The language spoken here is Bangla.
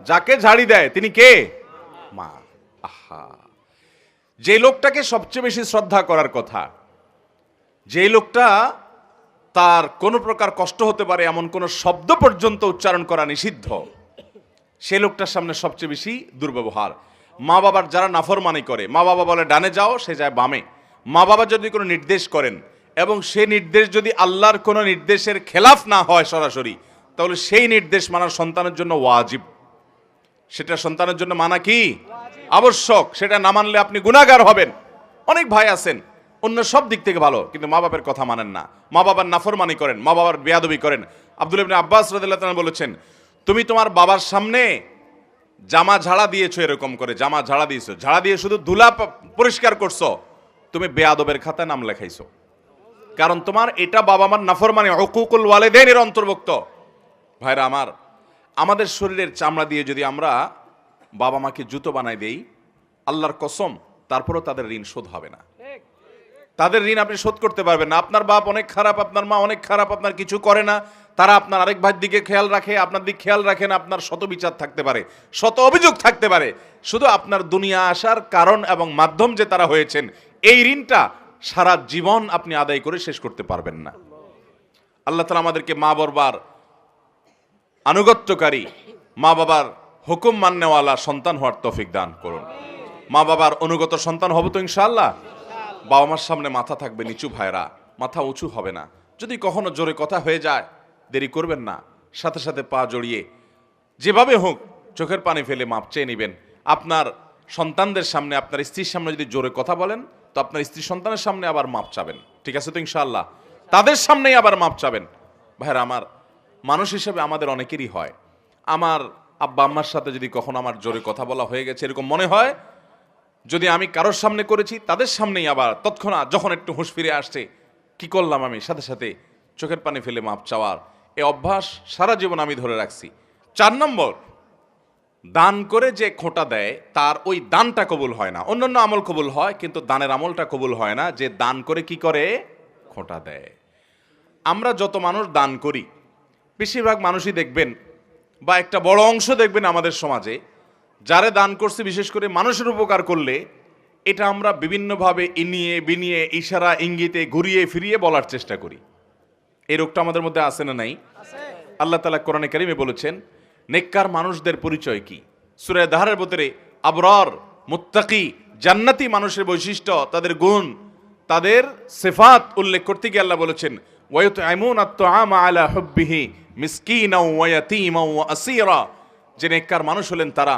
যাকে ঝাড়ি দেয় তিনি কে? মা। আহা, যে লোকটাকে সবচেয়ে বেশি শ্রদ্ধা করার কথা, যে লোকটা তার কোনো প্রকার কষ্ট হতে পারে এমন কোনো শব্দ পর্যন্ত উচ্চারণ করা নিষিদ্ধ, সে লোকটার সামনে সবচেয়ে বেশি দুর্ব্যবহার। মা বাবার যারা নাফরমানি করে, মা বাবা বলে ডানে যাও, সে যায় বামে। মা বাবা যদি কোনো নির্দেশ করেন এবং সে নির্দেশ যদি আল্লাহর কোনো নির্দেশের খেলাফ না হয় সরাসরি, তাহলে সেই নির্দেশ মানার সন্তানের জন্য ওয়াজিব। সেটা সন্তানের জন্য মানা কি? আবশ্যক। সেটা না মানলে আপনি গুনাহগার হবেন। অনেক ভাই আছেন অন্য সব দিক থেকে ভালো, কিন্তু মা বাবার কথা মানেন না, মা বাবার নাফরমানি করেন, মা বাবার বেয়াদবি করেন। আব্দুল্লাহ ইবনে আব্বাস রাদিয়াল্লাহু তাআলা বলেছেন, তুমি তোমার বাবার সামনে জামা ঝাড়া দিয়েছো, এরকম করে জামা ঝাড়া দিয়েছো, ঝাড়া দিয়ে শুধু ধুলা পরিষ্কার করছো, তুমি বেয়াদবের খাতায় নাম লেখাইছো। কারণ তোমার এটা বাবা মার নাফরমানি, উকুকুল ওয়ালিদাইনের অন্তর্ভুক্ত। ভাইরা আমার, আমাদের শরীরের চামড়া দিয়ে যদি আমরা বাবা মাকে জুতো বানাই দেই, আল্লাহর কসম তারপরও তাদের ঋণ শোধ হবে না। তাদের ঋণ আপনি শোধ করতে পারবেন না। আপনার বাপ অনেক খারাপ, আপনার মা অনেক খারাপ, আপনার কিছু করে না, তারা আপনার আরেক ভাইয়ের দিকে খেয়াল রাখে, আপনার দিকে খেয়াল রাখে না, আপনার শত বিচার থাকতে পারে, শত অভিযোগ থাকতে পারে, শুধু আপনার দুনিয়া আসার কারণ এবং মাধ্যম যে তারা হয়েছেন, এই ঋণটা সারা জীবন আপনি আদায় করে শেষ করতে পারবেন না। আল্লাহ তাআলা আমাদেরকে মা বাবার আনুগত্যকারী, মা বাবার হুকুম মান্যওয়ালা সন্তান হওয়ার তৌফিক দান করুন। মা বাবার অনুগত সন্তান হব তো ইনশাআল্লাহ। বাবা মার সামনে মাথা থাকবে নিচু, ভাইরা, মাথা উঁচু হবে না। যদি কখনো জোরে কথা হয়ে যায়, দেরি করবেন না, সাথে সাথে পা জড়িয়ে যেভাবে হোক চোখের পানি ফেলে মাপ চেয়ে নেবেন। আপনার সন্তানদের সামনে, আপনার স্ত্রীর সামনে যদি জোরে কথা বলেন, তো আপনার স্ত্রী সন্তানের সামনে আবার মাপ চাবেন। ঠিক আছে তো ইনশাআল্লাহ? তাদের সামনেই আবার মাপ চাবেন। ভাইরা আমার, মানুষ হিসেবে আমাদের অনেকেরই হয়, আমার আব্বা আম্মার সাথে যদি কখনো আমার জোরে কথা বলা হয়ে গেছে এরকম মনে হয়, যদি আমি কারোর সামনে করেছি, তাদের সামনেই আবার তৎক্ষণাৎ যখন একটু হুঁশ ফিরে আসছে, কি করলাম আমি, সাথে সাথে চোখের পানি ফেলে মাপ চাওয়ার এই অভ্যাস সারা জীবন আমি ধরে রাখছি। 4 নম্বর, দান করে যে খোঁটা দেয় তার ওই দানটা কবুল হয় না। অন্যান্য আমল কবুল হয়, কিন্তু দানের আমলটা কবুল হয় না। যে দান করে কি করে? খোঁটা দেয়। আমরা যত মানুষ দান করি, বেশিরভাগ মানুষই দেখবেন, বা একটা বড় অংশ দেখবেন আমাদের সমাজে, যারে দান করছে, বিশেষ করে মানুষের উপকার করলে, এটা আমরা বিভিন্নভাবে ইনিয়ে বিনিয়ে, ইশারা ইঙ্গিতে ঘুরিয়ে ফিরিয়ে বলার চেষ্টা করি। এই রোগটা আমাদের মধ্যে আছে না নাই? আল্লাহ তাআলা কোরআনে কারিমে বলেছেন, নেককার মানুষদের পরিচয় কি? সূরা দাহরের ভিতরে আবরার, মুত্তাকি, জান্নাতি মানুষের বৈশিষ্ট্য, তাদের গুণ, তাদের সিফাত উল্লেখ করতে গিয়ে আল্লাহ বলেছেন, ওয়ায়ুতঈমুনা আত-তাআমা আলা হুব্বিহি মিসকিনাও ওয়া ইয়াতীমান ওয়া আসীরা। যে নেককার মানুষ হলেন তারা